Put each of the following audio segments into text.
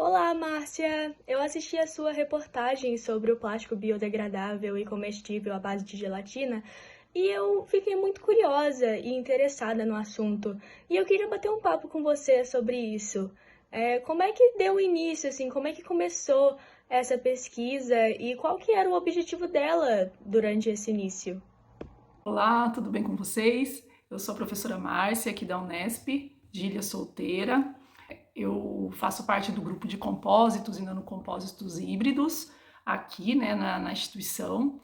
Olá, Márcia! Eu assisti a sua reportagem sobre o plástico biodegradável e comestível à base de gelatina e eu fiquei muito curiosa e interessada no assunto. E eu queria bater um papo com você sobre isso. Como é que deu início, assim, como é que começou essa pesquisa e qual que era o objetivo dela durante esse início? Olá, tudo bem com vocês? Eu sou a professora Márcia, aqui da Unesp, de Ilha Solteira. Eu faço parte do grupo de compósitos e nanocompósitos híbridos aqui, né, na instituição.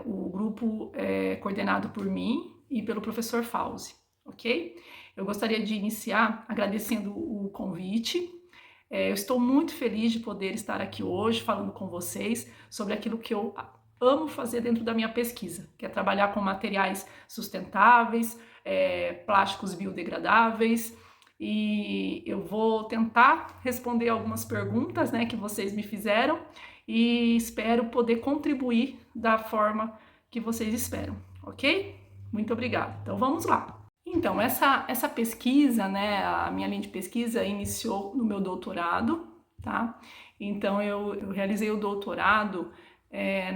O grupo é coordenado por mim e pelo professor Fauzi, ok? Eu gostaria de iniciar agradecendo o convite. Eu estou muito feliz de poder estar aqui hoje falando com vocês sobre aquilo que eu amo fazer dentro da minha pesquisa, que é trabalhar com materiais sustentáveis, plásticos biodegradáveis, e eu vou tentar responder algumas perguntas, né, que vocês me fizeram e espero poder contribuir da forma que vocês esperam, ok? Muito obrigada. Então vamos lá. Então, essa pesquisa, né, a minha linha de pesquisa iniciou no meu doutorado, tá? Então, eu realizei o doutorado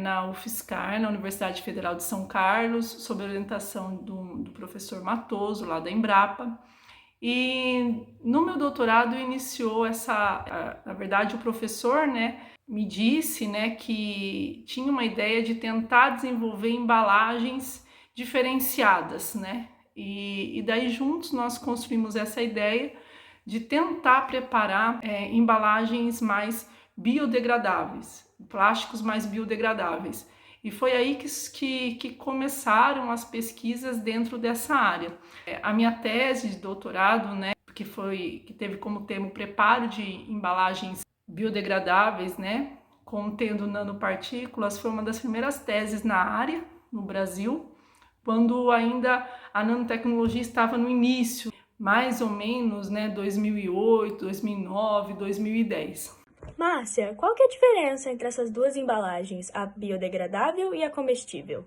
na UFSCar, na Universidade Federal de São Carlos, sob a orientação do professor Matoso, lá da Embrapa. E no meu doutorado iniciou na verdade, o professor, né, me disse, né, que tinha uma ideia de tentar desenvolver embalagens diferenciadas, né? E daí juntos nós construímos essa ideia de tentar preparar embalagens mais biodegradáveis, plásticos mais biodegradáveis. E foi aí que começaram as pesquisas dentro dessa área. A minha tese de doutorado, né, que teve como tema o preparo de embalagens biodegradáveis, né, contendo nanopartículas, foi uma das primeiras teses na área no Brasil, quando ainda a nanotecnologia estava no início, mais ou menos, né, 2008, 2009, 2010. Márcia, qual que é a diferença entre essas duas embalagens, a biodegradável e a comestível?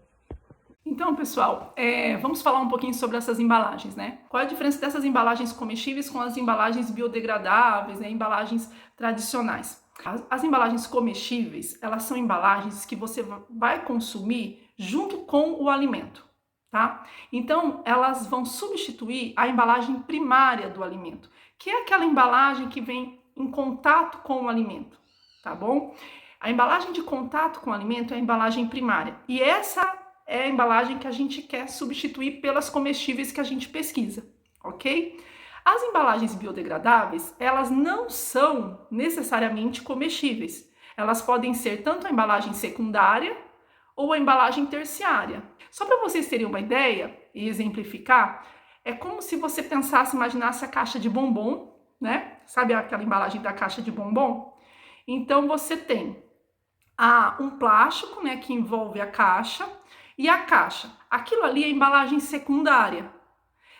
Então, pessoal, vamos falar um pouquinho sobre essas embalagens, né? Qual é a diferença dessas embalagens comestíveis com as embalagens biodegradáveis, né? Embalagens tradicionais? As embalagens comestíveis, elas são embalagens que você vai consumir junto com o alimento, tá? Então, elas vão substituir a embalagem primária do alimento, que é aquela embalagem que vem em contato com o alimento, tá bom? A embalagem de contato com o alimento é a embalagem primária. E essa é a embalagem que a gente quer substituir pelas comestíveis que a gente pesquisa, ok? As embalagens biodegradáveis, elas não são necessariamente comestíveis. Elas podem ser tanto a embalagem secundária ou a embalagem terciária. Só para vocês terem uma ideia e exemplificar, é como se você pensasse, imaginasse a caixa de bombom, né? Sabe aquela embalagem da caixa de bombom? Então você tem um plástico, né, que envolve a caixa, e a caixa. Aquilo ali é a embalagem secundária.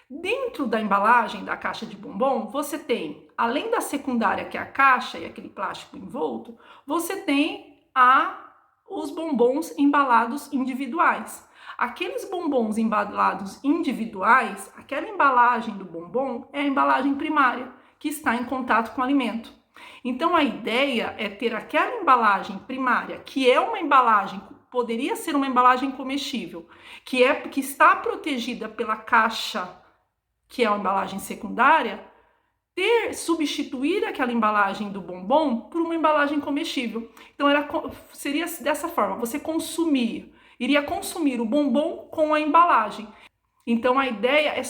Dentro da embalagem da caixa de bombom, você tem, além da secundária, que é a caixa e aquele plástico envolto, você tem os bombons embalados individuais. Aqueles bombons embalados individuais, aquela embalagem do bombom é a embalagem primária, que está em contato com o alimento. Então a ideia é ter aquela embalagem primária, que é uma embalagem, poderia ser uma embalagem comestível, que está protegida pela caixa, que é uma embalagem secundária, substituir aquela embalagem do bombom por uma embalagem comestível. Então seria dessa forma, você iria consumir o bombom com a embalagem. Então a ideia é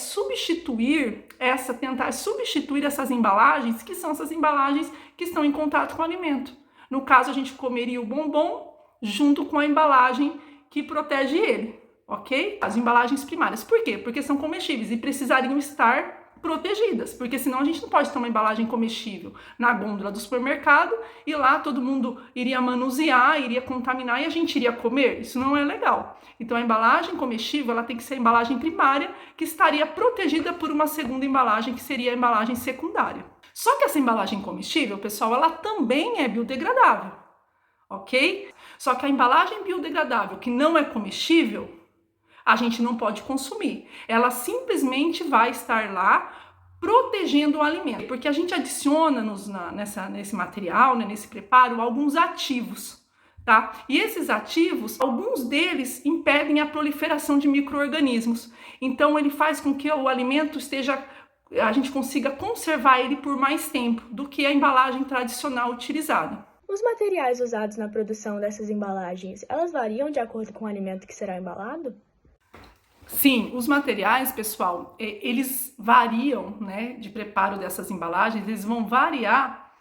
tentar substituir essas embalagens, que são essas embalagens que estão em contato com o alimento. No caso, a gente comeria o bombom junto com a embalagem que protege ele, ok? As embalagens primárias. Por quê? Porque são comestíveis e precisariam estar protegidas, porque senão a gente não pode ter uma embalagem comestível na gôndola do supermercado e lá todo mundo iria manusear, iria contaminar e a gente iria comer. Isso não é legal. Então a embalagem comestível, ela tem que ser a embalagem primária, que estaria protegida por uma segunda embalagem, que seria a embalagem secundária. Só que essa embalagem comestível, pessoal, ela também é biodegradável, ok? Só que a embalagem biodegradável que não é comestível, a gente não pode consumir. Ela simplesmente vai estar lá protegendo o alimento, porque a gente adiciona nesse material, né, nesse preparo, alguns ativos, tá? E esses ativos, alguns deles impedem a proliferação de micro-organismos. Então, ele faz com que o alimento a gente consiga conservar ele por mais tempo do que a embalagem tradicional utilizada. Os materiais usados na produção dessas embalagens, elas variam de acordo com o alimento que será embalado? Sim, os materiais, pessoal, eles variam, né, de preparo dessas embalagens, eles vão variar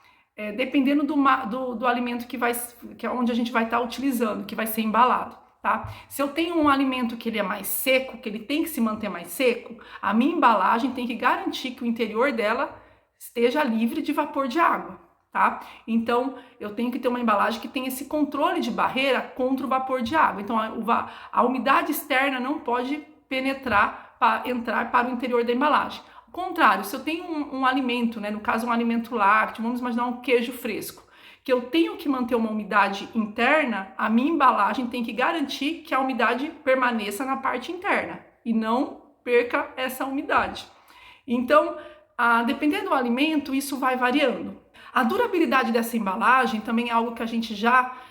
dependendo do alimento que é onde a gente vai estar utilizando, que vai ser embalado, tá? Se eu tenho um alimento que ele é mais seco, que ele tem que se manter mais seco, a minha embalagem tem que garantir que o interior dela esteja livre de vapor de água, tá? Então, eu tenho que ter uma embalagem que tenha esse controle de barreira contra o vapor de água. Então, a umidade externa não pode penetrar, entrar para o interior da embalagem. Ao contrário, se eu tenho um alimento, né, no caso um alimento lácteo, vamos imaginar um queijo fresco, que eu tenho que manter uma umidade interna, a minha embalagem tem que garantir que a umidade permaneça na parte interna e não perca essa umidade. Então, dependendo do alimento, isso vai variando. A durabilidade dessa embalagem também é algo que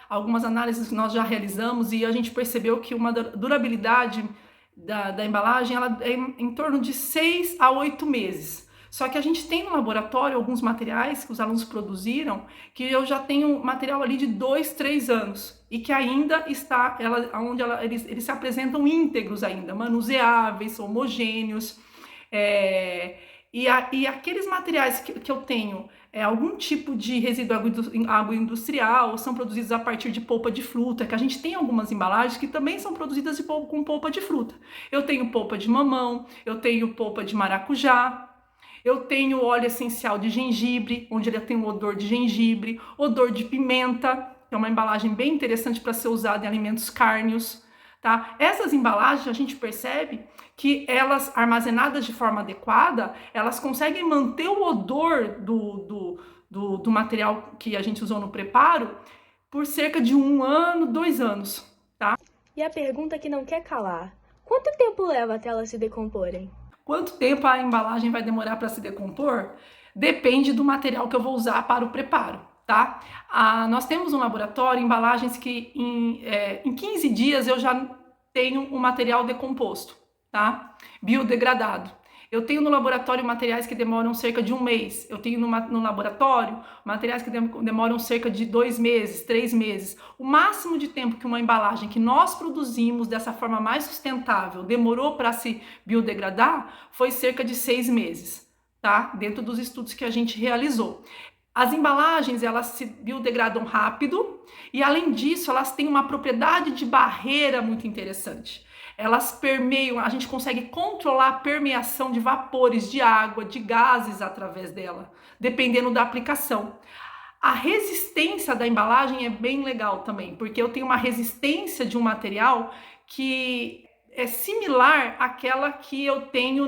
algumas análises nós já realizamos e a gente percebeu que uma durabilidade da embalagem ela é em torno de 6 a 8 meses. Só que a gente tem no laboratório alguns materiais que os alunos produziram que eu já tenho material ali de 2, 3 anos e que ainda está, eles se apresentam íntegros ainda, manuseáveis, homogêneos. E aqueles materiais que eu tenho algum tipo de resíduo agroindustrial são produzidos a partir de polpa de fruta, que a gente tem algumas embalagens que também são produzidas com polpa de fruta. Eu tenho polpa de mamão, eu tenho polpa de maracujá, eu tenho óleo essencial de gengibre, onde ele tem um odor de gengibre, odor de pimenta, que é uma embalagem bem interessante para ser usada em alimentos cárneos. Tá? Essas embalagens a gente percebe que elas, armazenadas de forma adequada, elas conseguem manter o odor do material que a gente usou no preparo por cerca de 1 ano, 2 anos. Tá? E a pergunta que não quer calar: quanto tempo leva até elas se decomporem? Quanto tempo a embalagem vai demorar para se decompor? Depende do material que eu vou usar para o preparo. Tá? Nós temos um laboratório, embalagens que em 15 dias eu já tenho um material decomposto, tá? Biodegradado. Eu tenho no laboratório materiais que demoram cerca de 1 mês. Eu tenho no laboratório materiais que demoram cerca de 2 meses, 3 meses. O máximo de tempo que uma embalagem que nós produzimos dessa forma mais sustentável demorou para se biodegradar foi cerca de 6 meses, tá? Dentro dos estudos que a gente realizou. As embalagens, elas se biodegradam rápido e, além disso, elas têm uma propriedade de barreira muito interessante. Elas permeiam, a gente consegue controlar a permeação de vapores, de água, de gases através dela, dependendo da aplicação. A resistência da embalagem é bem legal também, porque eu tenho uma resistência de um material que é similar àquela que eu tenho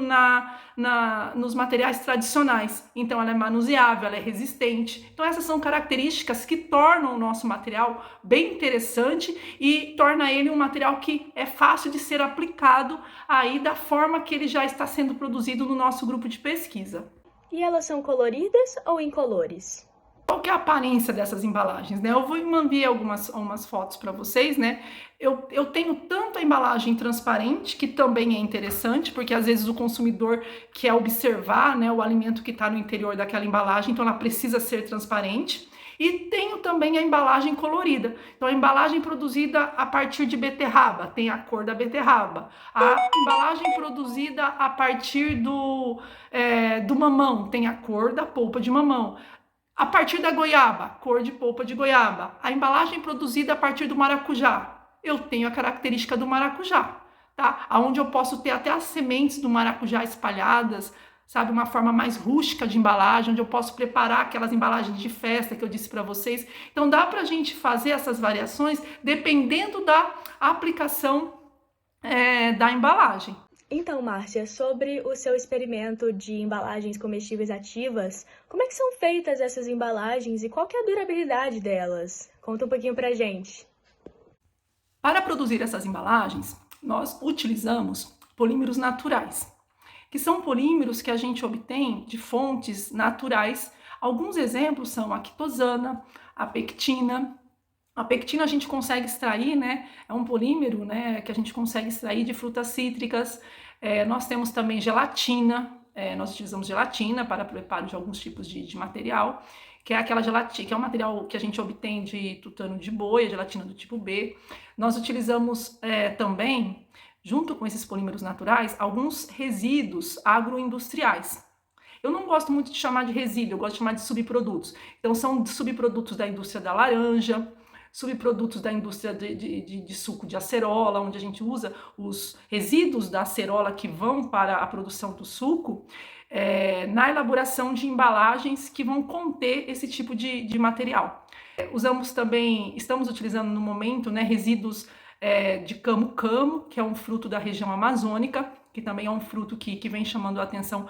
nos materiais tradicionais. Então, ela é manuseável, ela é resistente. Então, essas são características que tornam o nosso material bem interessante e torna ele um material que é fácil de ser aplicado aí da forma que ele já está sendo produzido no nosso grupo de pesquisa. E elas são coloridas ou incolores? Qual que é a aparência dessas embalagens, né? Eu vou enviar algumas fotos para vocês, né? Eu tenho tanto a embalagem transparente, que também é interessante, porque às vezes o consumidor quer observar, né, o alimento que está no interior daquela embalagem, então ela precisa ser transparente. E tenho também a embalagem colorida. Então, a embalagem produzida a partir de beterraba, tem a cor da beterraba. A embalagem produzida a partir do mamão, tem a cor da polpa de mamão. A partir da goiaba, cor de polpa de goiaba. A embalagem produzida a partir do maracujá, eu tenho a característica do maracujá, tá? Onde eu posso ter até as sementes do maracujá espalhadas, sabe? Uma forma mais rústica de embalagem, onde eu posso preparar aquelas embalagens de festa que eu disse para vocês. Então, dá pra gente fazer essas variações dependendo da aplicação da embalagem. Então, Márcia, sobre o seu experimento de embalagens comestíveis ativas, como é que são feitas essas embalagens e qual que é a durabilidade delas? Conta um pouquinho pra gente. Para produzir essas embalagens, nós utilizamos polímeros naturais. que são polímeros que a gente obtém de fontes naturais. Alguns exemplos são a quitosana, a pectina. A pectina a gente consegue extrair, né? É um polímero, né, que a gente consegue extrair de frutas cítricas. Nós temos também gelatina. Nós utilizamos gelatina para preparo de alguns tipos de material, que é aquela gelatina, que é um material que a gente obtém de tutano de boi, a gelatina do tipo B. Nós utilizamos também, junto com esses polímeros naturais, alguns resíduos agroindustriais. Eu não gosto muito de chamar de resíduo, eu gosto de chamar de subprodutos. Então, são subprodutos da indústria da laranja, subprodutos da indústria de suco de acerola, onde a gente usa os resíduos da acerola que vão para a produção do suco, na elaboração de embalagens que vão conter esse tipo de material. Estamos utilizando no momento, né, resíduos de camu-camu, que é um fruto da região amazônica, que também é um fruto que vem chamando a atenção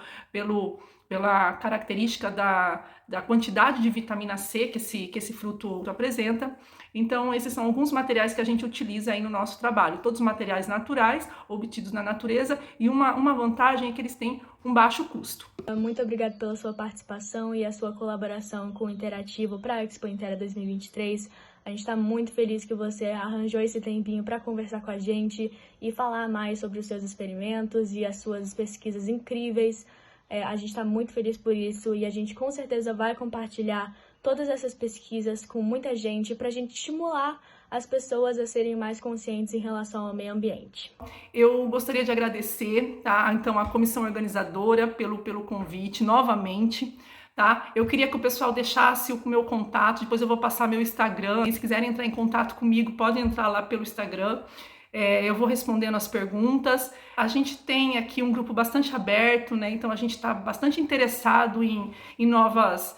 pela característica da quantidade de vitamina C que esse fruto apresenta. Então, esses são alguns materiais que a gente utiliza aí no nosso trabalho. Todos materiais naturais, obtidos na natureza, e uma vantagem é que eles têm um baixo custo. Muito obrigada pela sua participação e a sua colaboração com o Interativo para a Expo Intera 2023. A gente está muito feliz que você arranjou esse tempinho para conversar com a gente e falar mais sobre os seus experimentos e as suas pesquisas incríveis. A gente está muito feliz por isso e a gente com certeza vai compartilhar todas essas pesquisas com muita gente para a gente estimular as pessoas a serem mais conscientes em relação ao meio ambiente. Eu gostaria de agradecer, tá? Então, a comissão organizadora pelo convite novamente. Tá? Eu queria que o pessoal deixasse o meu contato, depois eu vou passar meu Instagram. Se quiserem entrar em contato comigo, podem entrar lá pelo Instagram. Eu vou respondendo as perguntas. A gente tem aqui um grupo bastante aberto, né? Então a gente está bastante interessado em novas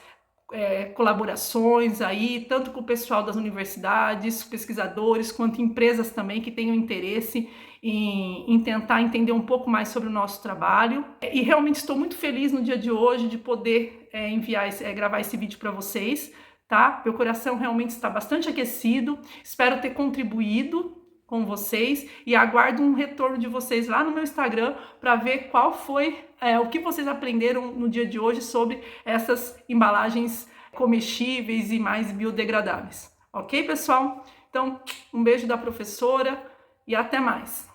colaborações aí, tanto com o pessoal das universidades, pesquisadores, quanto empresas também que tenham interesse em tentar entender um pouco mais sobre o nosso trabalho. E realmente estou muito feliz no dia de hoje de poder gravar esse vídeo para vocês, tá? Meu coração realmente está bastante aquecido, espero ter contribuído com vocês e aguardo um retorno de vocês lá no meu Instagram para ver qual foi o que vocês aprenderam no dia de hoje sobre essas embalagens comestíveis e mais biodegradáveis. Ok, pessoal? Então, um beijo da professora e até mais!